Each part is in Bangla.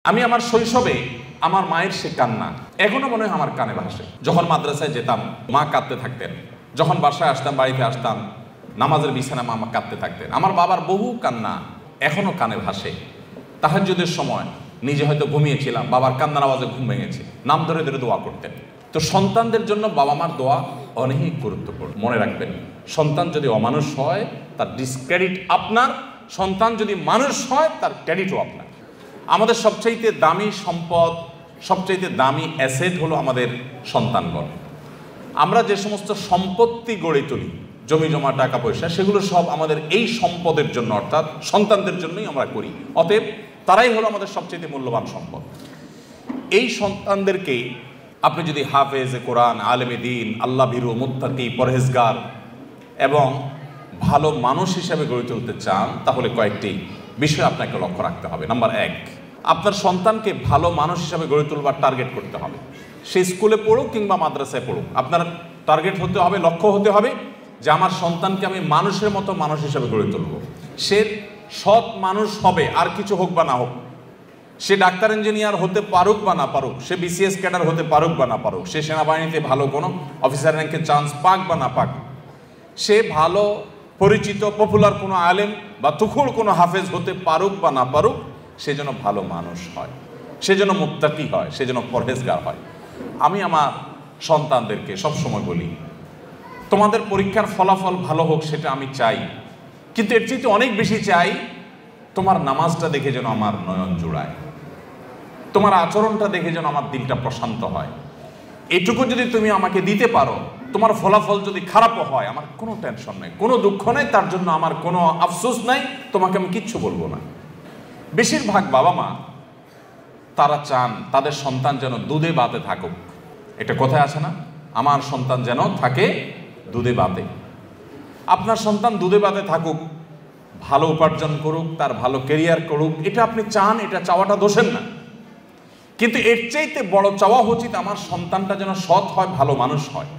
আমি আমার শৈশবে আমার মায়ের সে কান্না এখনো মনে হয় আমার কানে ভাসে। যখন মাদ্রাসায় যেতাম মা কাঁদতে থাকতেন, যখন বাসায় আসতাম, বাড়িতে আসতাম, নামাজের বিছানা মা কাঁদতে থাকতেন। আমার বাবার বহু কান্না এখনো কানে ভাসে। তাহাজ্জুদের সময় নিজে হয়তো ঘুমিয়েছিলাম, বাবার কান্নার আওয়াজে ঘুম ভেঙেছে, নাম ধরে ধরে দোয়া করতেন। তো সন্তানদের জন্য বাবা মার দোয়া অনেক গুরুত্বপূর্ণ। মনে রাখবেন, সন্তান যদি অমানুষ হয় তার ডিসক্রেডিট আপনার, সন্তান যদি মানুষ হয় তার ক্রেডিটও আপনার। আমাদের সবচাইতে দামি সম্পদ, সবচাইতে দামি অ্যাসেট হলো আমাদের সন্তানগণ। আমরা যে সমস্ত সম্পত্তি গড়ে তুলি, জমি জমা, টাকা পয়সা, সেগুলো সব আমাদের এই সম্পদের জন্য, অর্থাৎ সন্তানদের জন্যই আমরা করি। অতএব তারাই হলো আমাদের সবচেয়ে মূল্যবান সম্পদ। এই সন্তানদেরকে আপনি যদি হাফেজে কোরআন, আলেমে দিন, আল্লাহ ভীরু, মুত্তাকি, পরহেজগার এবং ভালো মানুষ হিসেবে গড়ে তুলতে চান, তাহলে কয়েকটি বিষয় আপনাকে লক্ষ্য রাখতে হবে। নাম্বার 1, আপনার সন্তানকে ভালো মানুষ হিসেবে গড়ে তুলবার টার্গেট করতে হবে। সে স্কুলে পড়ুক কিংবা মাদ্রাসায় পড়ুক, আপনার টার্গেট হতে হবে, লক্ষ্য হতে হবে যে আমার সন্তানকে আমি মানুষের মতো মানুষ হিসেবে গড়ে তুলব। সে সৎ মানুষ হবে, আর কিছু হোক বা না হোক। সে ডাক্তার ইঞ্জিনিয়ার হতে পারুক বা না পারুক, সে বিসিএস ক্যাডার হতে পারুক বা না পারুক, সে সেনাবাহিনীতে ভালো কোনো অফিসার র্যাঙ্কের চান্স পাক বা না পাক, সে ভালো পরিচিত পপুলার কোনো আলেম বা তুখুর কোনো হাফেজ হতে পারুক বা না পারুক, সে যেন ভালো মানুষ হয়, সে যেন মুত্তাকি হয়, সে যেন পরহেজগার হয়। আমি আমার সন্তানদেরকে সবসময় বলি, তোমাদের পরীক্ষার ফলাফল ভালো হোক সেটা আমি চাই, কিন্তু এর চেয়ে অনেক বেশি চাই তোমার নামাজটা দেখে যেন আমার নয়ন জোড়ায়, তোমার আচরণটা দেখে যেন আমার দিলটা প্রশান্ত হয়। এটুকু যদি তুমি আমাকে দিতে পারো, তোমার ফলাফল যদি খারাপও হয়, আমার কোনো টেনশন নেই, কোনো দুঃখ নেই, তার জন্য আমার কোনো আফসোস নাই, তোমাকে আমি কিচ্ছু বলবো না। বেশিরভাগ বাবা মা তারা চান তাদের সন্তান যেন দুধে ভাতে থাকুক। এটা কোথায় আছে না, আমার সন্তান যেন থাকে দুধে ভাতে। আপনার সন্তান দুধে ভাতে থাকুক, ভালো উপার্জন করুক, তার ভালো ক্যারিয়ার করুক, এটা আপনি চান, এটা চাওয়াটা দোষের না। কিন্তু এর চাইতে বড় চাওয়া উচিত আমার সন্তানটা যেন সৎ হয়, ভালো মানুষ হয়।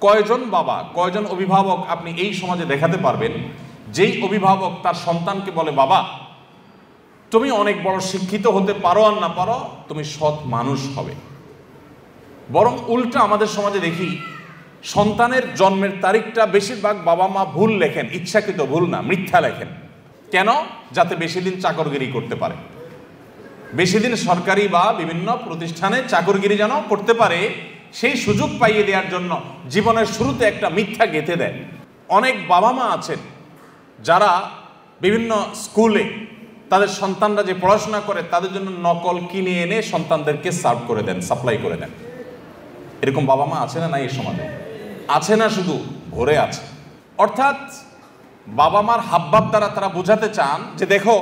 কয়জন বাবা, কয়জন অভিভাবক আপনি এই সমাজে দেখাতে পারবেন যেই অভিভাবক তার সন্তানকে বলে, বাবা তুমি অনেক বড় শিক্ষিত হতে পারো আর না পারো, তুমি সৎ মানুষ হবে। বরং উল্টা আমাদের সমাজে দেখি, সন্তানের জন্মের তারিখটা বেশিরভাগ বাবা মা ভুল লেখেন, ইচ্ছাকৃত ভুল না, মিথ্যা লেখেন। কেন? যাতে বেশি দিন চাকরগিরি করতে পারে, বেশি দিন সরকারি বা বিভিন্ন প্রতিষ্ঠানে চাকরগিরি যেন করতে পারে, সেই সুযোগ পাইয়ে দেওয়ার জন্য জীবনের শুরুতে একটা মিথ্যা গেঁথে দেয়। অনেক বাবা মা আছেন যারা বিভিন্ন স্কুলে তাদের সন্তানরা যে পড়াশোনা করে তাদের জন্য নকল কিনে এনে সন্তানদেরকে সার্ভ করে দেন, সাপ্লাই করে দেন। এরকম বাবা মা আছে না? নাই এই সমাজে আছে না, শুধু ভরে আছে। অর্থাৎ বাবা মার হাবভাব দ্বারা তারা বোঝাতে চান যে দেখো,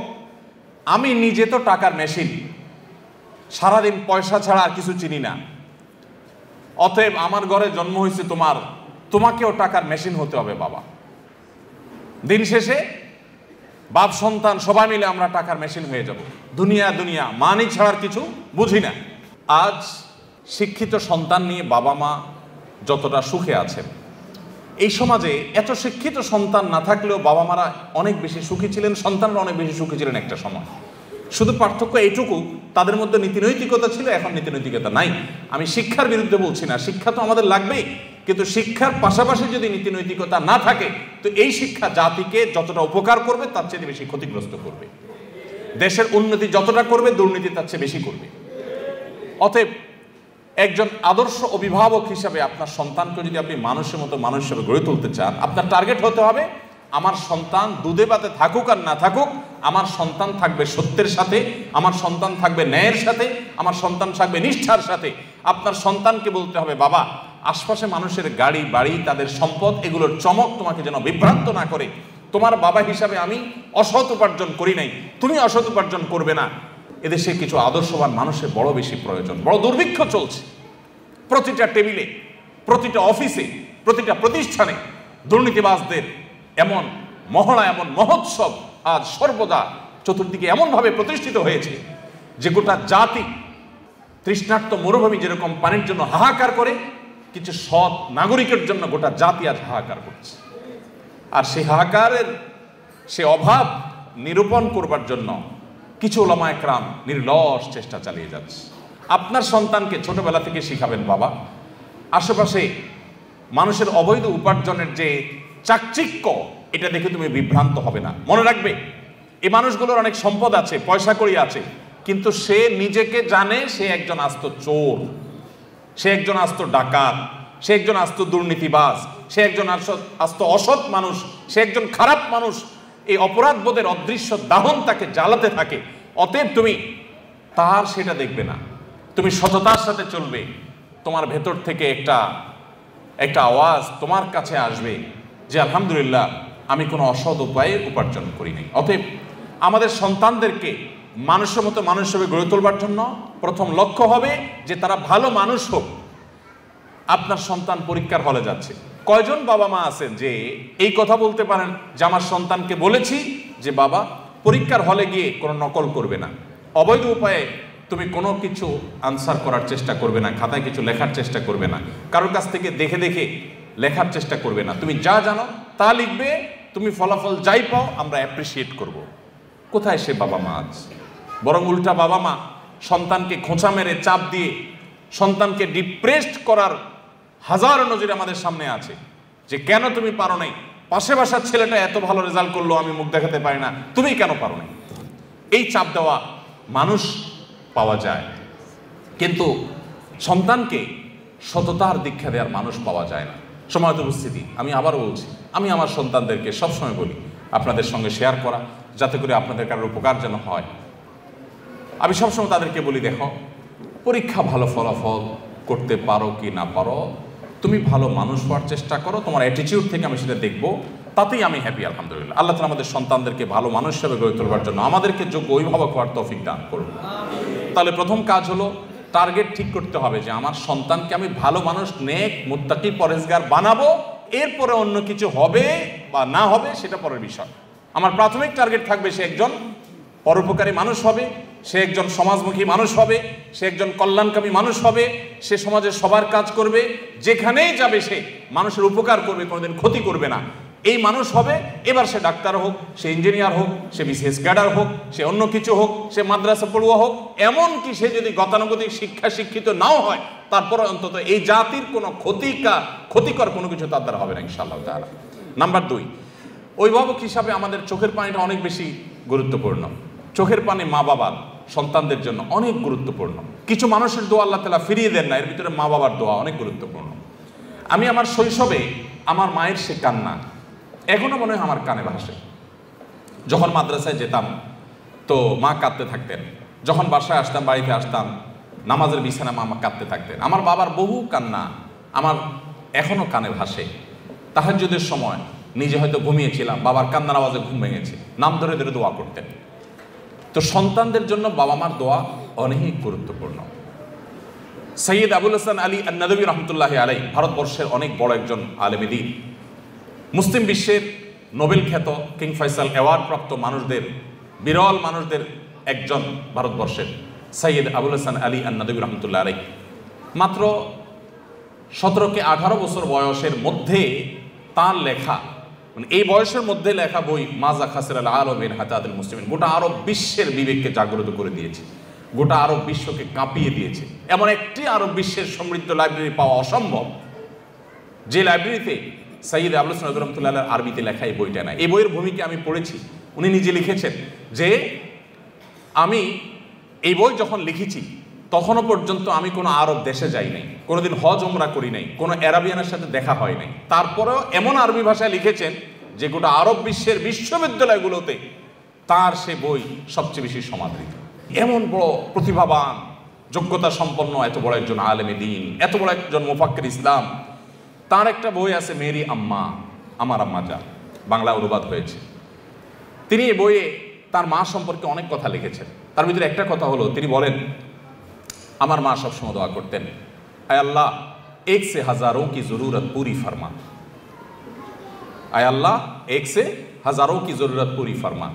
আমি নিজে তো টাকার মেশিন, সারাদিন পয়সা ছাড়া আর কিছু চিনি না, অতএব আমার ঘরে জন্ম হয়েছে তোমাকেও টাকার মেশিন হতে হবে বাবা। দিন শেষে বাপ সন্তান সবাই মিলে আমরা টাকার মেশিন হয়ে যাব, দুনিয়া মানি ছাড়ার কিছু বুঝি না। আজ শিক্ষিত সন্তান নিয়ে বাবা মা যতটা সুখে আছেন, এই সমাজে এত শিক্ষিত সন্তান না থাকলেও বাবা মারা অনেক বেশি সুখী ছিলেন, সন্তানরা অনেক বেশি সুখী ছিলেন একটা সময়। শুধু পার্থক্য এইটুকু, তাদের মধ্যে নীতিনৈতিকতা ছিল, এখন নীতিনৈতিকতা নাই। আমি শিক্ষার বিরুদ্ধে বলছি না, শিক্ষা তো আমাদের লাগবেই, কিন্তু শিক্ষার পাশাপাশি যদি নীতিনৈতিকতা না থাকে তো এই শিক্ষা জাতিকে যতটা উপকার করবে তার চেয়ে বেশি ক্ষতিগ্রস্ত করবে। দেশের উন্নতি যতটা করবে, দুর্নীতি তার চেয়ে বেশি করবে। অতএব একজন আদর্শ অভিভাবক হিসাবে আপনার সন্তানকে যদি আপনি মানুষের মতো মানুষ হিসেবে গড়ে তুলতে চান, আপনার টার্গেট হতে হবে আমার সন্তান দুধে ভাতে থাকুক আর না থাকুক, আমার সন্তান থাকবে সত্যের সাথে, আমার সন্তান থাকবে ন্যায়ের সাথে, আমার সন্তান থাকবে নিষ্ঠার সাথে। আপনার সন্তানকে বলতে হবে, বাবা আশপাশে মানুষের গাড়ি বাড়ি, তাদের সম্পদ, এগুলোর চমক তোমাকে যেন বিভ্রান্ত না করে। তোমার বাবা হিসাবে আমি অসৎ উপার্জন করি নাই, তুমি অসৎ উপার্জন করবে না। এদেশে কিছু আদর্শবান মানুষের বড় বেশি প্রয়োজন। বড় দুর্ভিক্ষ চলছে, প্রতিটা টেবিলে, প্রতিটা অফিসে, প্রতিটা প্রতিষ্ঠানে দুর্নীতিবাজদের এমন মহড়া, এমন মহোৎসব আজ সর্বদা চতুর্দিকে এমনভাবে প্রতিষ্ঠিত হয়েছে যে গোটা জাতি তৃষ্ণার্ত মরুভূমি যেরকম পানির জন্য হাহাকার করে, কিছু সৎ নাগরিকের জন্য গোটা জাতি আজ হাহাকার করছে। আর সেই হাহাকারের সে অভাব নিরূপণ করবার জন্য কিছু ওলামা একরাম নির্লস চেষ্টা চালিয়ে যাচ্ছে। আপনার সন্তানকে ছোটবেলা থেকে শিখাবেন, বাবা আশেপাশে মানুষের অবৈধ উপার্জনের যে চাকচিক্য, এটা দেখে তুমি বিভ্রান্ত হবে না। মনে রাখবে, এই মানুষগুলোর অনেক সম্পদ আছে, পয়সা কড়ি আছে, কিন্তু সে নিজেকে জানে সে একজন আস্ত চোর, সে একজন আস্ত ডাকাত, সে একজন আস্ত দুর্নীতিবাজ, সে একজন আস্ত অসৎ মানুষ, সে একজন খারাপ মানুষ। এই অপরাধ বোধের অদৃশ্য দাহন তাকে জ্বালাতে থাকে। অতএব তুমি তার সেটা দেখবে না, তুমি সততার সাথে চলবে। তোমার ভেতর থেকে একটা আওয়াজ তোমার কাছে আসবে যে আলহামদুলিল্লাহ, আমি কোনো অসৎ উপায়ে উপার্জন করি নাই। অতএব আমাদের সন্তানদেরকে মানুষের মতো মানুষ হিসেবে গড়ে তোলবার জন্য প্রথম লক্ষ্য হবে যে তারা ভালো মানুষ হোক। আপনার সন্তান পরীক্ষার হলে যাচ্ছে, কয়জন বাবা মা আছেন যে এই কথা বলতে পারেন যে আমার সন্তানকে বলেছি যে বাবা পরীক্ষার হলে গিয়ে কোনো নকল করবে না, অবৈধ উপায়ে তুমি কোনো কিছু আনসার করার চেষ্টা করবে না, খাতায় কিছু লেখার চেষ্টা করবে না, কারোর কাছ থেকে দেখে দেখে লেখার চেষ্টা করবে না, তুমি যা জানো তা লিখবে, তুমি ফলাফল যাই পাও আমরা অ্যাপ্রিসিয়েট করব। কোথায় সে বাবা মা আজ? বরং উল্টা বাবা মা সন্তানকে খোঁচা মেরে চাপ দিয়ে সন্তানকে ডিপ্রেসড করার হাজারো নজির আমাদের সামনে আছে যে কেন তুমি পারো নাই, পাশে বাসার ছেলেটা এত ভালো রেজাল্ট করলো, আমি মুখ দেখাতে পারি না, তুমি কেন পারো নাই। এই চাপ দেওয়া মানুষ পাওয়া যায়, কিন্তু সন্তানকে সততার দীক্ষা দেওয়ার মানুষ পাওয়া যায় না। সময়ত উপস্থিতি, আমি আবারও বলছি, আমি আমার সন্তানদেরকে সবসময় বলি আপনাদের সঙ্গে শেয়ার করা, যাতে করে আপনাদের কারোর উপকার যেন হয়। আমি সবসময় তাদেরকে বলি, দেখো পরীক্ষা ভালো ফলাফল করতে পারো কি না পারো, তুমি ভালো মানুষ হওয়ার চেষ্টা করো, তোমার অ্যাটিটিউড থেকে আমি সেটা দেখবো, তাতেই আমি হ্যাপি। আলহামদুলিল্লাহ, আল্লাহ তাআলা আমাদের সন্তানদেরকে ভালো মানুষ হিসেবে গড়ে তোলবার জন্য আমাদেরকে যোগ্য অভিভাবক হওয়ার তৌফিক দান করুন। তাহলে প্রথম কাজ হলো টার্গেট ঠিক করতে হবে যে আমার সন্তানকে আমি ভালো মানুষ, নেক, মুত্তাকি, পরেজগার বানাবো। এরপরে অন্য কিছু হবে বা না হবে সেটা পরের বিষয়। আমার প্রাথমিক টার্গেট থাকবে সে একজন পরোপকারী মানুষ হবে, সে একজন সমাজমুখী মানুষ হবে, সে একজন কল্যাণকামী মানুষ হবে, সে সমাজের সবার কাজ করবে, যেখানেই যাবে সে মানুষের উপকার করবে, কোনোদিন ক্ষতি করবে না, এই মানুষ হবে। এবার সে ডাক্তার হোক, সে ইঞ্জিনিয়ার হোক, সে বিসিএস ক্যাডার হোক, সে অন্য কিছু হোক, সে মাদ্রাসা পড়ুয়া হোক, এমনকি সে যদি গতানুগতিক শিক্ষিত নাও হয়, তারপরে অন্তত এই জাতির কোনো ক্ষতিকর কোনো কিছু তার দ্বারা হবে না ইনশাআল্লাহ তাআলা। নাম্বার 2, অভিভাবক হিসাবে আমাদের চোখের পানিটা অনেক বেশি গুরুত্বপূর্ণ। চোখের পানি মা বাবার সন্তানদের জন্য অনেক গুরুত্বপূর্ণ। কিছু মানুষের দোয়া আল্লাহ তাআলা ফিরিয়ে দেন না, এর ভিতরে মা বাবার দোয়া অনেক গুরুত্বপূর্ণ। আমি আমার শৈশবে আমার মায়ের সে কান্না এখনো মনে হয় আমার কানে ভাসে। যখন মাদ্রাসায় যেতাম তো মা কাঁদতে থাকতেন, যখন বাসায় আসতাম, বাড়িতে আসতাম, নামাজের বিছানা মা কাঁদতে থাকতেন। আমার বাবার বহু কান্না আমার এখনো কানে ভাসে। তাহাজ্জুদের সময় নিজে হয়তো ঘুমিয়েছিলাম, বাবার কান্নার আওয়াজে ঘুম ভেঙেছে, নাম ধরে ধরে দোয়া করতেন। তো সন্তানদের জন্য বাবা মার দোয়া অনেক গুরুত্বপূর্ণ। সৈয়দ আবুল হাসান আলী আন-নাদভী রহমতুল্লাহি আলাইহি ভারতবর্ষের অনেক বড় একজন আলেমে দ্বীন, মুসলিম বিশ্বের নোবেল খ্যাত কিং ফয়সাল অ্যাওয়ার্ড প্রাপ্ত মানুষদের, বিরল মানুষদের একজন ভারতবর্ষের সৈয়দ আবুল হাসান আলী আন-নাদভী রহমতুল্লাহ আলাইহি মাত্র 17 থেকে 18 বছর বয়সের মধ্যে তার লেখা, মানে এই বয়সের মধ্যে লেখা বই মাজা খাসির আল আলম মিন হাতাতুল মুসলিমিন গোটা আরব বিশ্বের বিবেককে জাগ্রত করে দিয়েছে, গোটা আরব বিশ্বকে কাঁপিয়ে দিয়েছে। এমন একটি আরব বিশ্বের সমৃদ্ধ লাইব্রেরি পাওয়া অসম্ভব যে লাইব্রেরিতে সৈয়দ আবুল হাসান রহমতুল্লাহ আরবিতে লেখা এই বইটা না। এই বইয়ের ভূমিকা আমি পড়েছি, উনি নিজে লিখেছেন যে আমি এই বই যখন লিখেছি তখনও পর্যন্ত আমি কোনো আরব দেশে যাই নাই, কোনোদিন হজ ওমরা করি নাই, কোনো অ্যারাবিয়ানের সাথে দেখা হয় নাই। তারপরেও এমন আরবি ভাষায় লিখেছেন যে গোটা আরব বিশ্বের বিশ্ববিদ্যালয়গুলোতে তার সে বই সবচেয়ে বেশি সমাদৃত। এমন বড় প্রতিভাবান, যোগ্যতা সম্পন্ন এত বড় একজন আলেমে দ্বীন, এত বড় একজন মুফাক্কির ইসলাম, তার একটা বই আছে মেরি আম্মা, আমার আম্মা যা, বাংলা অনুবাদ হয়েছে। তিনি এই বইয়ে তার মা সম্পর্কে অনেক কথা লিখেছেন। তার ভিতরে একটা কথা হলো, তিনি বলেন আমার মা সবসময় দোয়া করতেন, আয় আল্লাহ এক সে হাজাरों की जरूरत पूरी फरमा, আয় আল্লাহ এক সে হাজাरों की जरूरत पूरी फरमा।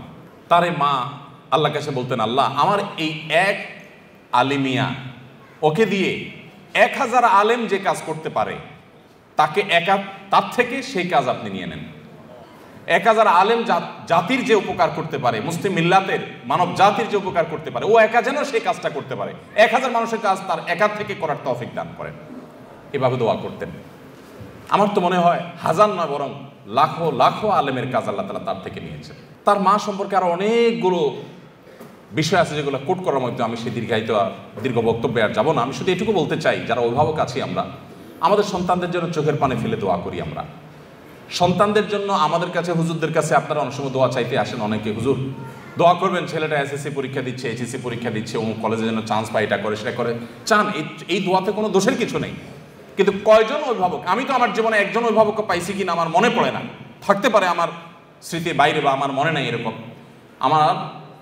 তারে মা আল্লাহ কাছে বলতেন, আল্লাহ আমার এই এক আলিমিয়া, ওকে দিয়ে 1000 আলেম যে কাজ করতে পারে তাকে তার থেকে সেই কাজ আপনি নিয়ে নেন। 1000 আলেম জাতির যে উপকার করতে পারে, মুসলিম মিল্লাতের মানব জাতির যে উপকার করতে পারে, ও একা যেন সেই কাজটা করতে পারে। 1000 মানুষের কাজ তার একা থেকে করার তৌফিক দান করেন, এভাবে দোয়া করতেন। আমার তো মনে হয় হাজার নয় বরং লাখো লাখো আলেমের কাজ আল্লাহ তাআলা তার থেকে নিয়েছেন। তার মা সম্পর্কে আরো অনেকগুলো বিষয় আছে যেগুলো কোট করার মধ্যে আমি সেই দীর্ঘ বক্তব্যে আর যাবো না। আমি শুধু এটুকু বলতে চাই, যারা অভিভাবক আছি আমরা, আমাদের সন্তানদের জন্য চোখের পানি ফেলে দোয়া করি। আমরা সন্তানদের জন্য আমাদের কাছে, হুজুরদের কাছে আপনারা অনেক সময় দোয়া চাইতে আসেন। অনেকে হুজুর দোয়া করবেন, ছেলেটা এসএসসি পরীক্ষা দিচ্ছে, এইচএসসি পরীক্ষা দিচ্ছে, ও কলেজে যেন চান্স পায়, এটা করে সেটা করে চান। এই দোয়াতে কোনো দোষের কিছু নেই। কিন্তু কয়জন অভিভাবক, আমি তো আমার জীবনে একজন অভিভাবককে পাইছি কিনা আমার মনে পড়ে না, থাকতে পারে আমার স্মৃতির বাইরে বা আমার মনে নাই, এরকম আমার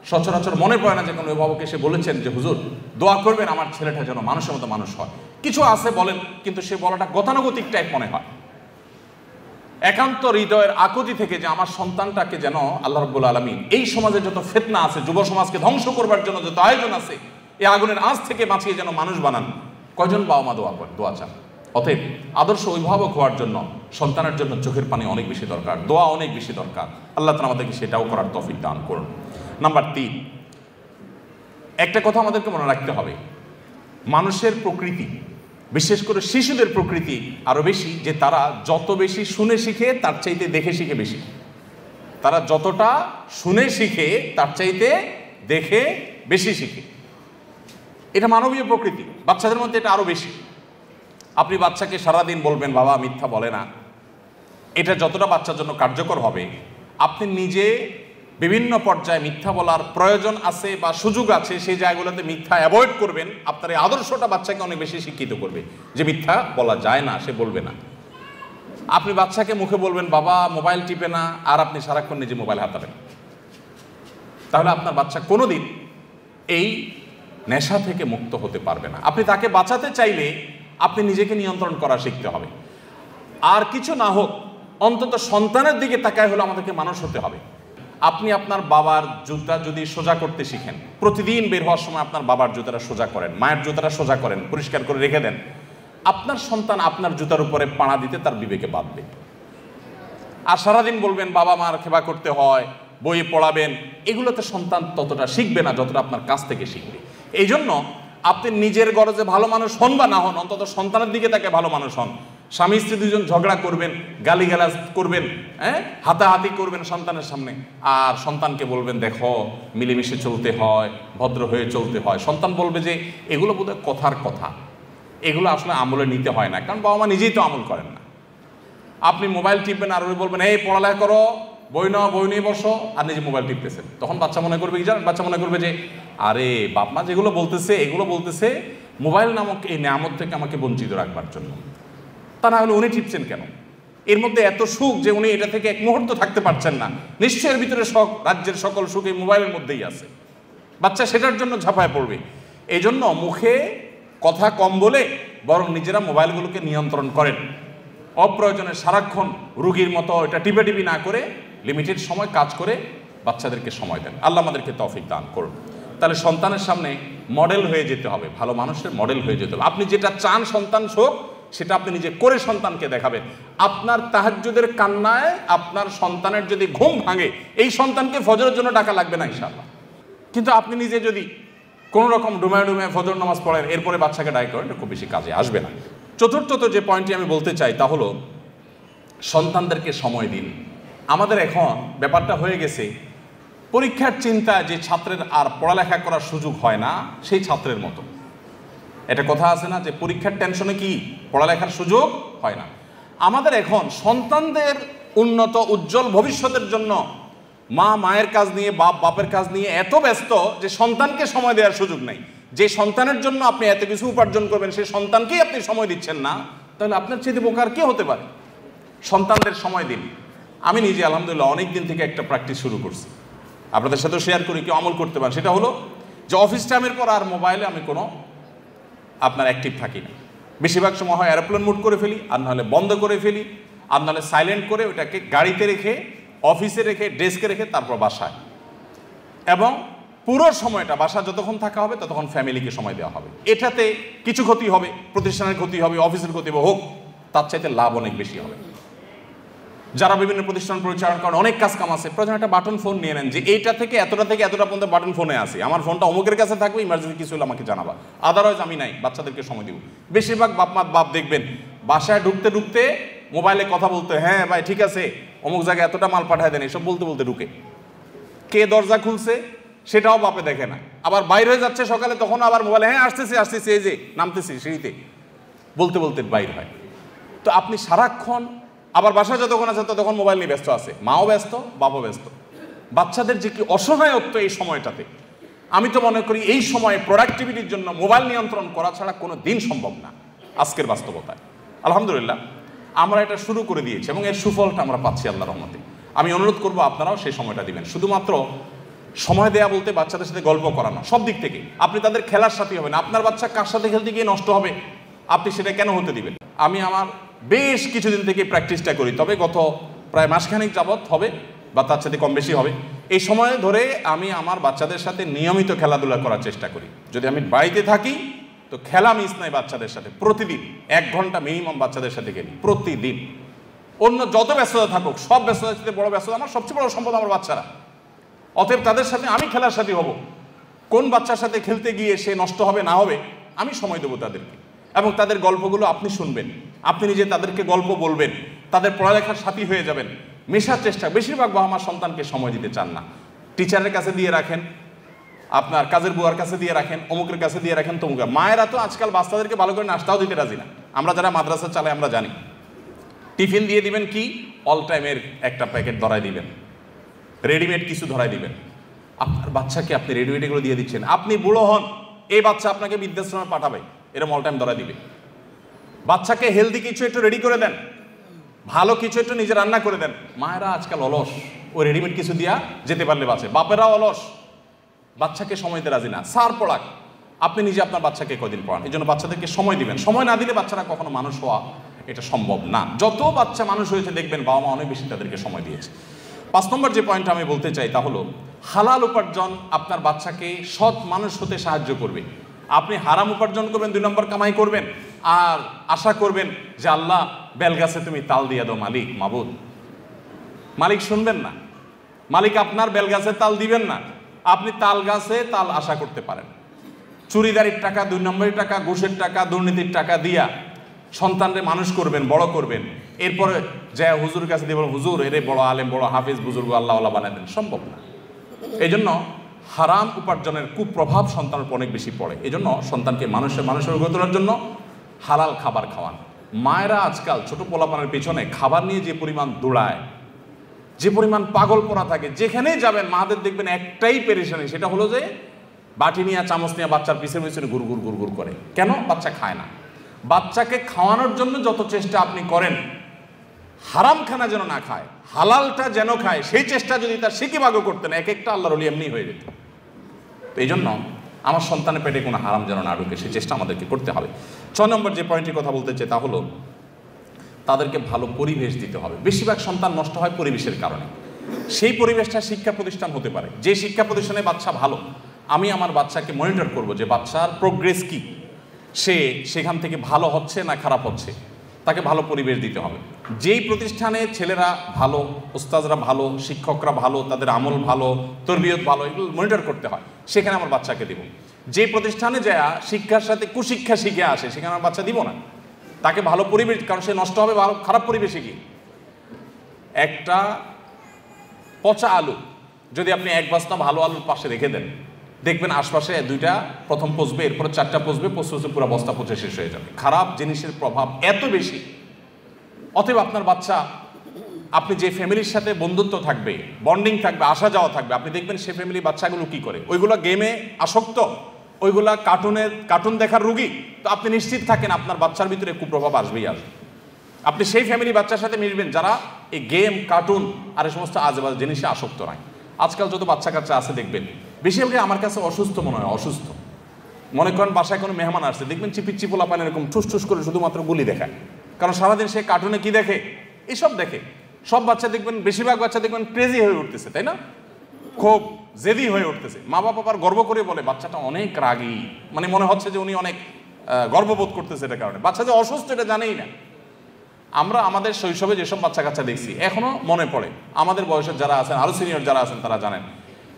সচরাচর মনে পড়ে না যে কোনো অভিভাবক এসে বলেছেন যে হুজুর দোয়া করবেন আমার ছেলেটা যেন মানুষের মতো মানুষ হয়। কিছু আছে বলেন, কিন্তু সে বলাটা গতানুগতিক টাইপ মনে হয়, একান্ত হৃদয়ের আকুতি থেকে যে আমার সন্তানটাকে যেন আল্লাহ রাব্বুল আলামিন এই সমাজে যত ফিতনা আছে, যুব সমাজকে ধ্বংস করবার জন্য যত আয়োজন আছে, এই আগুনের আঁচ থেকে বাঁচিয়ে যেন মানুষ বানান। কয়জন বাবা মা দোয়া চান? অতএব আদর্শ অভিভাবক হওয়ার জন্য সন্তানের জন্য চোখের পানি অনেক বেশি দরকার, দোয়া অনেক বেশি দরকার। আল্লাহ তাআলা আমাদেরকে সেটাও করার তৌফিক দান করুন। নাম্বার 3, একটা কথা আমাদেরকে মনে রাখতে হবে, মানুষের প্রকৃতি, বিশেষ করে শিশুদের প্রকৃতি আরো বেশি যে তারা যত বেশি শুনে শিখে তার চাইতে দেখে শিখে বেশি। তারা যতটা শুনে শিখে তার চাইতে দেখে বেশি শিখে। এটা মানবীয় প্রকৃতি, বাচ্চাদের মধ্যে এটা আরো বেশি। আপনি বাচ্চাকে সারাদিন বলবেন বাবা মিথ্যা বলে না, এটা যতটা বাচ্চার জন্য কার্যকর হবে, আপনি নিজে বিভিন্ন পর্যায়ে মিথ্যা বলার প্রয়োজন আছে বা সুযোগ আছে সেই জায়গাগুলোতে মিথ্যা অ্যাভয়েড করবেন। আপনার এই আদর্শটা বাচ্চাকে অনেক বেশি শিক্ষিত করবে যে মিথ্যা বলা যায় না, সে বলবে না। আপনি বাচ্চাকে মুখে বলবেন বাবা মোবাইল টিপে না, আর আপনি সারাক্ষণ নিজে মোবাইল হাতাবেন, তাহলে আপনার বাচ্চা কোনোদিন এই নেশা থেকে মুক্ত হতে পারবে না। আপনি তাকে বাঁচাতে চাইলে আপনি নিজেকে নিয়ন্ত্রণ করা শিখতে হবে। আর কিছু না হোক অন্তত সন্তানের দিকে তাকায় হলে আমাদেরকে মানুষ হতে হবে। আপনি আপনার বাবার জুতা যদি সোজা করতে শিখেন, প্রতিদিন বের হওয়ার সময় আপনার বাবার জুতাটা সোজা করেন, মায়ের জুতাটা সোজা করেন, পরিষ্কার করে রেখে দেন, আপনার সন্তান আপনার জুতার উপরে পাড়া দিতে তার বিবেকে বাঁধবে। আর সারাদিন বলবেন বাবা মার সেবা করতে হয়, বই পড়াবেন, এগুলোতে সন্তান ততটা শিখবে না যতটা আপনার কাছ থেকে শিখবে। এই জন্য আপনি নিজের গরজে ভালো মানুষ হন বা না হন, অন্তত সন্তানের দিকে তাকে ভালো মানুষ হন। স্বামী স্ত্রী দুজন ঝগড়া করবেন, গালিগালাজ করবেন, হাতাহাতি করবেন সন্তানের সামনে, আর সন্তানকে বলবেন দেখো মিলেমিশে চলতে হয়, ভদ্র হয়ে চলতে হয়। সন্তান বলবে যে এগুলো বোধহয় কথার কথা, এগুলো আসলে আমলে নিতে হয় না, কারণ বাবা মা নিজেই তো আমল করেন না। আপনি মোবাইল টিপবেন আর ওই বলবেন এই পড়ালেখা করো, বই নাও, বই নিয়ে বসো, আর নিজে মোবাইল টিপতেছেন। তখন বাচ্চা মনে করবে কি জানেন? বাচ্চা মনে করবে যে আরে বাপ মা যেগুলো বলতেছে এগুলো বলতেছে মোবাইল নামক এই নিয়ামত থেকে আমাকে বঞ্চিত রাখবার জন্য। তা না হলে উনি টিপছেন কেন? এর মধ্যে এত সুখ যে উনি এটা থেকে এক মুহূর্ত থাকতে পারছেন না। নিশ্চয়ের ভিতরে রাজ্যের সকল সুখ এই মোবাইলের মধ্যেই আছে। বাচ্চা সেটার জন্য ঝাঁপায় পড়বে। এই জন্য মুখে কথা কম বলে বরং নিজেরা মোবাইলগুলোকে নিয়ন্ত্রণ করেন। অপ্রয়োজনে সারাক্ষণ রুগীর মতো এটা টিপি না করে লিমিটেড সময় কাজ করে বাচ্চাদেরকে সময় দেন। আল্লাহ আমাদেরকে তৌফিক দান করুন। তাহলে সন্তানের সামনে মডেল হয়ে যেতে হবে, ভালো মানুষের মডেল হয়ে যেতে হবে। আপনি যেটা চান সন্তান হোক সেটা আপনি নিজে করে সন্তানকে দেখাবেন। আপনার তাহাজ্জুদের কান্নায় আপনার সন্তানের যদি ঘুম ভাঙে, এই সন্তানকে ফজরের জন্য ডাকা লাগবে না ইনশাআল্লাহ। কিন্তু আপনি নিজে যদি কোনো রকম ডুমায় ফজর নামাজ পড়েন, এরপরে বাচ্চাকে ডাক করেন, এটা খুব বেশি কাজে আসবে না। চতুর্থত যে পয়েন্টটি আমি বলতে চাই তা হলো সন্তানদেরকে সময় দিন। আমাদের এখন ব্যাপারটা হয়ে গেছে পরীক্ষার চিন্তা যে ছাত্রের আর পড়ালেখা করার সুযোগ হয় না সেই ছাত্রের মতো। এটা কথা আছে না যে পরীক্ষার টেনশনে কি পড়ালেখার সুযোগ হয় না। আমাদের এখন সন্তানদের উন্নত উজ্জ্বল ভবিষ্যতের জন্য মা মায়ের কাজ নিয়ে, বাপ বাপের কাজ নিয়ে এত ব্যস্ত যে সন্তানকে সময় দেওয়ার সুযোগ নেই। যে সন্তানের জন্য আপনি এত কিছু উপার্জন করবেন সেই সন্তানকেই আপনি সময় দিচ্ছেন না, তাহলে আপনার চেয়ে বোকার কে হতে পারে? সন্তানদের সময় দিন। আমি নিজে আলহামদুলিল্লাহ অনেক দিন থেকে একটা প্র্যাকটিস শুরু করছি, আপনাদের সাথেও শেয়ার করি, কেউ আমল করতে পারেন। সেটা হলো যে অফিস টাইমের পর আর মোবাইলে আমি কোনো অ্যাক্টিভ থাকি না। বেশিরভাগ সময় হয় এরোপ্লেন মোড করে ফেলি, আর নাহলে বন্ধ করে ফেলি, আর নাহলে সাইলেন্ট করে ওইটাকে গাড়িতে রেখে, অফিসে রেখে, ডেস্কে রেখে তারপর বাসায়। এবং পুরো সময়টা বাসা যতক্ষণ থাকা হবে ততক্ষণ ফ্যামিলিকে সময় দেওয়া হবে। এটাতে কিছু ক্ষতি হবে, প্রতিষ্ঠানের ক্ষতি হবে, অফিসের ক্ষতি হবে, হোক, তার চাইতে লাভ অনেক বেশি হবে। যারা বিভিন্ন প্রতিষ্ঠান পরিচালনা করেন, অনেক কাজ কাম আছে, প্রয়োজন একটা বাটন ফোন নিয়ে নেন যে এইটা থেকে এতটা পর্যন্ত বাটন ফোনে আসি, আমার ফোনটা অমুকের কাছে থাকবে, ইমার্জেন্সি কিছু হলে আমাকে জানাবা, আদারওয়াইজ আমি নাই, বাচ্চাদেরকে সময় দিব। বেশিরভাগ বাপ দেখবেন বাসায় ঢুকতে ঢুকতে মোবাইলে কথা বলতে, হ্যাঁ ভাই ঠিক আছে অমুক জায়গায় এতটা মাল পাঠায় দেন, এসব বলতে বলতে ঢুকে। কে দরজা খুলছে সেটাও বাপে দেখে না, আবার বাইরে হয়ে যাচ্ছে সকালে, তখন আবার মোবাইলে হ্যাঁ আসতেছি এই যে নামতেছি সিঁড়িতে, বলতে বলতে বাইর হয়। তো আপনি সারাক্ষণ আবার বাসায় যতক্ষণ আছে ততক্ষণ মোবাইল নিয়ে ব্যস্ত আছে, মাও ব্যস্ত, বাবাও ব্যস্ত। বাচ্চাদের যে কি অসহায়ত্ব এই সময়টাতে, আমি তো মনে করি এই সময়ে প্রোডাক্টিভিটির জন্য মোবাইল নিয়ন্ত্রণ করা ছাড়া কোনো দিন সম্ভব না আজকের বাস্তবতায়। আলহামদুলিল্লাহ আমরা এটা শুরু করে দিয়েছি এবং এর সুফলটা আমরা পাচ্ছি আল্লাহর রহমতে। আমি অনুরোধ করবো আপনারাও সেই সময়টা দিবেন। শুধুমাত্র সময় দেয়া বলতে বাচ্চাদের সাথে গল্প করানো, সব দিক থেকে আপনি তাদের খেলার সাথী হবেন। আপনার বাচ্চা কার সাথে খেলতে গিয়ে নষ্ট হবে, আপনি সেটা কেন হতে দিবেন? আমি আমার বেশ কিছুদিন থেকে প্র্যাকটিসটা করি, তবে গত প্রায় মাসখানেক যাবৎ হবে বা তার সাথে কম বেশি হবে, এই সময় ধরে আমি আমার বাচ্চাদের সাথে নিয়মিত খেলাধুলা করার চেষ্টা করি। যদি আমি বাড়িতে থাকি তো খেলা মিস নাই বাচ্চাদের সাথে, প্রতিদিন 1 ঘন্টা মিনিমাম বাচ্চাদের সাথে খেলি প্রতিদিন। অন্য যত ব্যস্ততা থাকুক, সব ব্যস্ততার সাথে বড় ব্যস্ততা আমার সবচেয়ে বড় সম্পদ আমার বাচ্চারা। অতএব তাদের সাথে আমি খেলার সাথী হব। কোন বাচ্চার সাথে খেলতে গিয়ে সে নষ্ট হবে না হবে আমি সময় দেবো তাদেরকে, এবং তাদের গল্পগুলো আপনি শুনবেন, আপনি নিজে তাদেরকে গল্প বলবেন, তাদের পড়ালেখার সাথী হয়ে যাবেন, মেশার চেষ্টা। বেশিরভাগ বাবা মা সন্তানকে সময় দিতে চান না, টিচারের কাছে দিয়ে রাখেন, আপনার কাজের বুয়ার কাছে দিয়ে রাখেন, অমুকের কাছে দিয়ে রাখেন, তমুকের। মায়েরা তো আজকাল বাচ্চাদেরকে ভালো করে নাস্তাও দিতে রাজি না। আমরা যারা মাদ্রাসা চালাই আমরা জানি, টিফিন দিয়ে দিবেন কি অল টাইমের একটা প্যাকেট ধরাই দিবেন, রেডিমেড কিছু ধরাই দিবেন। আপনার বাচ্চাকে আপনি রেডিমেড এগুলো দিয়ে দিচ্ছেন, আপনি বুড়ো হন এই বাচ্চা আপনাকে বৃদ্ধাশ্রমে পাঠাবে, এরকম অল টাইম ধরাই দিবে। বাচ্চাকে হেলদি কিছু একটু রেডি করে দেন, ভালো কিছু একটু নিজে রান্না করে দেন। মায়েরা আজকাল অলস, ওই রেডিমেড কিছু দিয়া যেতে পারলে বাঁচে। বাপেরাও অলস, বাচ্চাকে সময় দিতে রাজি না। সার পড়াক, আপনি নিজে আপনার বাচ্চাকে কদিন পড়ান, এই জন্য বাচ্চাদেরকে সময় দিবেন। সময় না দিলে বাচ্চারা কখনো মানুষ হওয়া এটা সম্ভব না। যত বাচ্চা মানুষ হয়েছে দেখবেন বাবা মা অনেক বেশি তাদেরকে সময় দিয়েছে। 5 নম্বর যে পয়েন্ট আমি বলতে চাই তা হলো হালাল উপার্জন আপনার বাচ্চাকে সৎ মানুষ হতে সাহায্য করবে। আপনি হারাম উপার্জন করবেন, 2 নম্বর কামাই করবেন, আর আশা করবেন যে আল্লাহ বেলগাছে তুমি তাল দিয়ে দাও মালিক, মাবুদ। মালিক শুনবেন না, মালিক আপনার বেলগাছে তাল দিবেন না। আপনি তাল গাছে তাল আশা করতে পারেন। চুরিদারির টাকা, 2 নম্বরের টাকা, ঘুষের টাকা, দুর্নীতির টাকা দিয়া সন্তানরে মানুষ করবেন, বড় করবেন, এরপরে যায় হুজুরের কাছে দিয়ে বলো হুজুর এরে বড় আলেম, বড় হাফিজ, বুজুর্গ আল্লাহওয়ালা বানায় দেন, সম্ভব না। এই জন্য হারাম উপার্জনের কুপ্রভাব সন্তানের উপর অনেক বেশি পড়ে। এই জন্য সন্তানকে মানুষের গড়ে তোলার জন্য হালাল খাবার খাওয়ান। মায়েরা আজকাল ছোট পোলাপানের পেছনে খাবার নিয়ে যে পরিমাণ দৌড়ায়, যে পরিমাণ পাগল পড়া থাকে, যেখানেই যাবেন মাদের দেখবেন একটাই পেরেশানি, সেটা হলো যে বাটি নিয়ে চামচ নিয়ে বাচ্চার পিছনে পিছনে গুড় গুড় করে। কেন? বাচ্চা খায় না। বাচ্চাকে খাওয়ানোর জন্য যত চেষ্টা আপনি করেন, হারাম খানা যেন না খায়, হালালটা যেন খায়, সেই চেষ্টা যদি তার সিকিভাগও করতেন, এক একটা আল্লাহর ওলি এমনি হয়ে যেত। তো এই জন্য আমার সন্তানের পেটে কোনো হারাম যেন না ঢুকে, সেই চেষ্টা আমাদেরকে করতে হবে। 6 নম্বর যে পয়েন্টের কথা বলতে চাই তা হলো তাদেরকে ভালো পরিবেশ দিতে হবে। বেশিরভাগ সন্তান নষ্ট হয় পরিবেশের কারণে। সেই পরিবেশটা শিক্ষা প্রতিষ্ঠান হতে পারে। যে শিক্ষা প্রতিষ্ঠানে বাচ্চা ভালো, আমি আমার বাচ্চাকে মনিটর করব যে বাচ্চার প্রোগ্রেস কি, সে সেখান থেকে ভালো হচ্ছে না খারাপ হচ্ছে, তাকে ভালো পরিবেশ দিতে হবে। যেই প্রতিষ্ঠানে ছেলেরা ভালো, ওস্তাদরা ভালো, শিক্ষকরা ভালো, তাদের আমল ভালো, তরবিয়ত ভালো, এগুলো মনিটর করতে হয়, সেখানে আমার বাচ্চাকে দেব। যে প্রতিষ্ঠানে যায় শিক্ষার সাথে কুশিক্ষা শিখে আসে, সেখানে আমার বাচ্চা দিব না। তাকে ভালো পরিবেশ, কারণ সে নষ্ট হবে ভালো খারাপ পরিবেশে গিয়ে। একটা পচা আলু যদি আপনি 1 বস্তা ভালো আলুর পাশে রেখে দেন, দেখবেন আশপাশে 2টা প্রথম পচবে, এরপরে 4টা পচবে, পচে পুরো বস্তা পচে শেষ হয়ে যাবে। খারাপ জিনিসের প্রভাব এত বেশি। অতএব আপনার বাচ্চা, আপনি যে ফ্যামিলির সাথে বন্ধুত্ব থাকবে, বন্ডিং থাকবে, আসা যাওয়া থাকবে, আপনি দেখবেন সে ফ্যামিলি বাচ্চাগুলো কি করে। ওইগুলো গেমে আসক্ত, ওইগুলা কার্টুন দেখার রুগী। তো আপনি নিশ্চিত থাকেন আপনার বাচ্চার ভিতরে কুপ্রভাব আসবেই আসবে। আপনি সেই ফ্যামিলি বাচ্চার সাথে মিশবেন যারা এই গেম, কার্টুন আর এই সমস্ত আজেবাজে জিনিসে আসক্ত নয়। আজকাল যত বাচ্চা কাচ্চা আছে দেখবেন বেশিরভাগই আমার কাছে অসুস্থ মনে হয়। অসুস্থ মনে করেন বাসায় কোনো মেহমান আসছে, দেখবেন চিপিচ্চি পোলাপান এরকম ঠুস করে শুধুমাত্র গুলি দেখায়। কারণ সারাদিন সে কার্টুনে কি দেখে, এসব দেখে। সব বাচ্চা দেখবেন, বেশিরভাগ বাচ্চা দেখবেন ক্রেজি হয়ে উঠতেছে, তাই না? খুব জেদি হয়ে উঠতেছে। মা বাবা আবার গর্ব করে বলে বাচ্চাটা অনেক রাগী, মানে মনে হচ্ছে যে উনি অনেক গর্ববোধ করতেছে এটার কারণে। বাচ্চা যে অসুস্থ এটা জানেই না। আমরা আমাদের শৈশবে যেসব বাচ্চা কাচ্চা দেখছি এখনো মনে পড়ে, আমাদের বয়সের যারা আছেন, আরো সিনিয়র যারা আছেন তারা জানেন,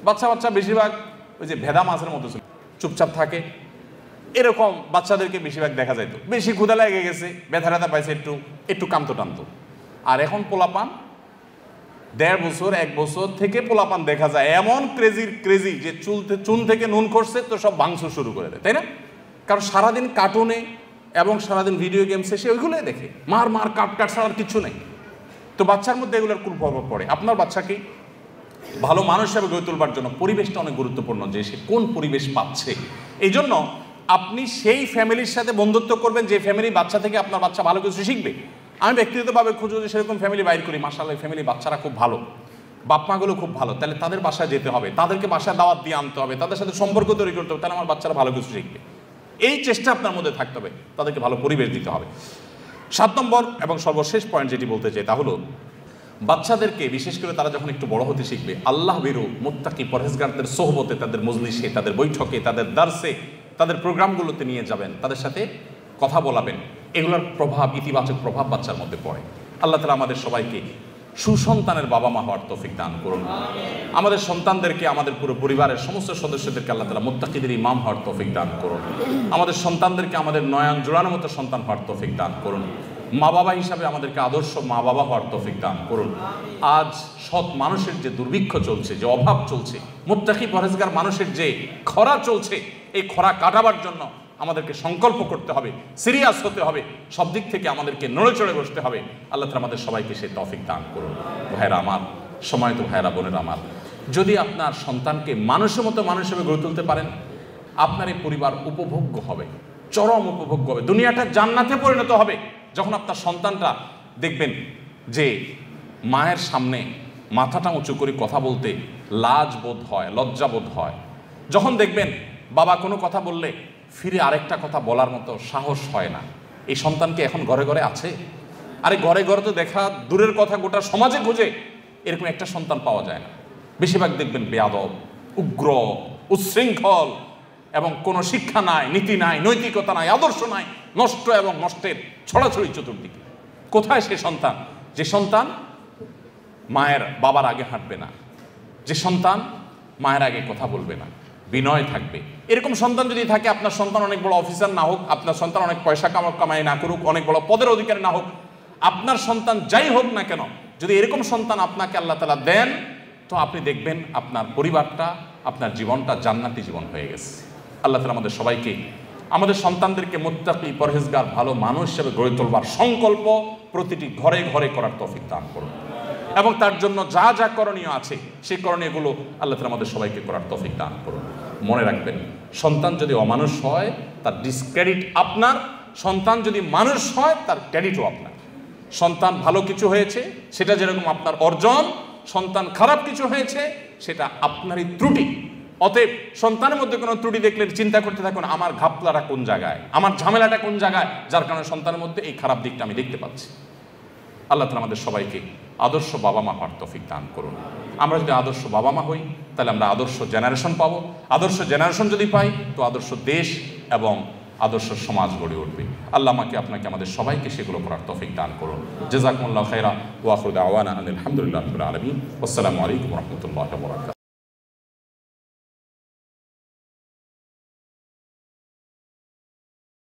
বাচ্চা বেশিরভাগ ওই যে ভেদা মাছের মতো ছিল, চুপচাপ থাকে, এরকম বাচ্চাদেরকে বেশিরভাগ দেখা যাইতো। বেশি ক্ষুধা লেগে গেছে, ব্যথা ব্যথা পাইছে, একটু কামতো টানতো। আর এখন পোলাপান 1.5 বছর 1 বছর থেকে পোলাপান দেখা যায় এমন ক্রেজি যে চুন থেকে নুন করছে তো সব ভাঙচুর শুরু করে দেয়, তাই না? কারণ সারাদিন কার্টুনে এবং সারাদিন ভিডিও গেমসে সে ওইগুলোই দেখে, মার কাট ছাড়ার কিছু নেই। তো বাচ্চার মধ্যে এগুলোর কুপ্রভাব পড়ে। আপনার বাচ্চাকে ভালো মানুষ হিসাবে গড়ে তোলবার জন্য পরিবেশটা অনেক গুরুত্বপূর্ণ, যে সে কোন পরিবেশ পাচ্ছে। এই জন্য আপনি সেই ফ্যামিলির সাথে বন্ধুত্ব করবেন যে ফ্যামিলি বাচ্চা থেকে আপনার বাচ্চা ভালো কিছু শিখবে। আমি ব্যক্তিগতভাবে খুঁজে যদি সেরকম ফ্যামিলি বাইর করি, মাশাআল্লাহ ফ্যামিলি বাচ্চারা খুব ভালো, বাপ মাগুলো খুব ভালো, তাহলে তাদের বাসায় যেতে হবে, তাদেরকে বাসায় দাওয়াত দিয়ে আনতে হবে, তাদের সাথে সম্পর্ক তৈরি করতে হবে, তাহলে আমার বাচ্চারা ভালো কিছু শিখবে। এই চেষ্টা আপনার মধ্যে থাকতে হবে, তাদেরকে ভালো পরিবেশ দিতে হবে। 7 নম্বর এবং সর্বশেষ পয়েন্ট যেটি বলতে চাই তা হলো, বাচ্চাদেরকে বিশেষ করে তারা যখন একটু বড় হতে শিখবে, আল্লাহ ভীরু মুত্তাকি পরহেজগারদের সোহবতে, তাদের মজলিসে, তাদের বৈঠকে, তাদের দার্সে, তাদের প্রোগ্রামগুলোতে নিয়ে যাবেন, তাদের সাথে কথা বলাবেন। এগুলোর প্রভাব, ইতিবাচক প্রভাব বাচ্চার মধ্যে পড়ে। আল্লাহ তাআলা আমাদের সবাইকে সুসন্তানের বাবা মা হওয়ার তৌফিক দান করুন। আমাদের সন্তানদেরকে, আমাদের পুরো পরিবারের সমস্ত সদস্যদেরকে আল্লাহ তাআলা মুত্তাকিদের ইমাম হওয়ার তৌফিক দান করুন। আমাদের সন্তানদেরকে আমাদের নয়ন জোড়ানোর মতো সন্তান হওয়ার তৌফিক দান করুন। মা বাবা হিসাবে আমাদেরকে আদর্শ মা বাবা হওয়ার তৌফিক দান করুন। আজ সৎ মানুষের যে দুর্ভিক্ষ চলছে, যে অভাব চলছে, মুত্তাকি পরহেজগার মানুষের যে খরা চলছে, এই খরা কাটাবার জন্য আমাদেরকে সংকল্প করতে হবে, সিরিয়াস হতে হবে, সব দিক থেকে আমাদেরকে নড়ে চড়ে বসতে হবে। আল্লাহ তাআলা আমাদের সবাইকে সেই তৌফিক দান করুন। ভাইরা আমার, সময়ত ভাইরা বোনেরা আমার, যদি আপনার সন্তানকে মানুষের মতো মানুষ হিসেবে গড়ে তুলতে পারেন, আপনার এই পরিবার উপভোগ্য হবে, চরম উপভোগ্য হবে, দুনিয়াটা জান্নাতে পরিণত হবে। যখন আপনার সন্তানটা দেখবেন যে মায়ের সামনে মাথাটা উঁচু করে কথা বলতে লাজ বোধ হয়, লজ্জা বোধ হয়, যখন দেখবেন বাবা কোনো কথা বললে ফিরে আরেকটা কথা বলার মতো সাহস হয় না, এই সন্তানকে এখন ঘরে ঘরে আছে? আরে ঘরে ঘরে তো দেখা দূরের কথা, গোটা সমাজে খুঁজে এরকম একটা সন্তান পাওয়া যায় না। বেশিরভাগ দেখবেন বেয়াদব, উগ্র, উচ্ছৃঙ্খল, এবং কোনো শিক্ষা নাই, নীতি নাই, নৈতিকতা নাই, আদর্শ নাই, নষ্ট এবং নষ্টের ছড়াছড়ি চতুর্দিকে। কোথায় সে সন্তান? যে সন্তান মায়ের বাবার আগে হাঁটবে না, যে সন্তান মায়ের আগে কথা বলবে না, বিনয় থাকবে। এরকম সন্তান যদি থাকে, আপনার সন্তান অনেক বড় অফিসার না হোক, আপনার সন্তান অনেক পয়সা কামাই না করুক, অনেক বড় পদের অধিকারী না হোক, আপনার সন্তান যাই হোক না কেন, যদি এরকম সন্তান আপনাকে আল্লাহ তাআলা দেন, তো আপনি দেখবেন আপনার পরিবারটা, আপনার জীবনটা জান্নাতি জীবন হয়ে গেছে। আল্লাহ তাআলা আমাদের সবাইকে, আমাদের সন্তানদেরকে মুত্তাকি পরহেজগার ভালো মানুষ হিসেবে গড়ে তোলবার সংকল্প প্রতিটি ঘরে ঘরে করার তৌফিক দান করুন, এবং তার জন্য যা যা করণীয় আছে সেই করণীয়গুলো আল্লাহ তাআলা আমাদের সবাইকে করার তৌফিক দান করুন। মনে রাখবেন, সন্তান যদি অমানুষ হয় তার ডিসক্রেডিট আপনার, সন্তান যদি মানুষ হয় তার ক্রেডিটও আপনার। সন্তান ভালো কিছু হয়েছে সেটা যেরকম আপনার অর্জন, সন্তান খারাপ কিছু হয়েছে সেটা আপনারই ত্রুটি। অতএব সন্তানের মধ্যে কোনো ত্রুটি দেখলে চিন্তা করতে থাকুন, আমার ঘাপলাটা কোন জায়গায়, আমার ঝামেলাটা কোন জায়গায়, যার কারণে সন্তানের মধ্যে এই খারাপ দিকটা আমি দেখতে পাচ্ছি। আল্লাহ তাআলা আমাদের সবাইকে আদর্শ বাবা মা হওয়ার তৌফিক দান করুন। আমরা যদি আদর্শ বাবা মা হই, তাহলে আমরা আদর্শ জেনারেশন পাবো। আদর্শ জেনারেশন যদি পাই, তো আদর্শ দেশ এবং আদর্শ সমাজ গড়ে উঠবে। আল্লাহ আমাকে, আপনাকে, আমাদের সবাইকে সেগুলো করার তৌফিক দান করুন। জাযাকুমুল্লাহু খাইরা ওয়া আখিরু দাওয়ানা আলহামদুলিল্লাহি রাব্বিল আলামিন। আসসালামু আলাইকুম ওয়া রাহমাতুল্লাহি ওয়া বারাকাতুহু।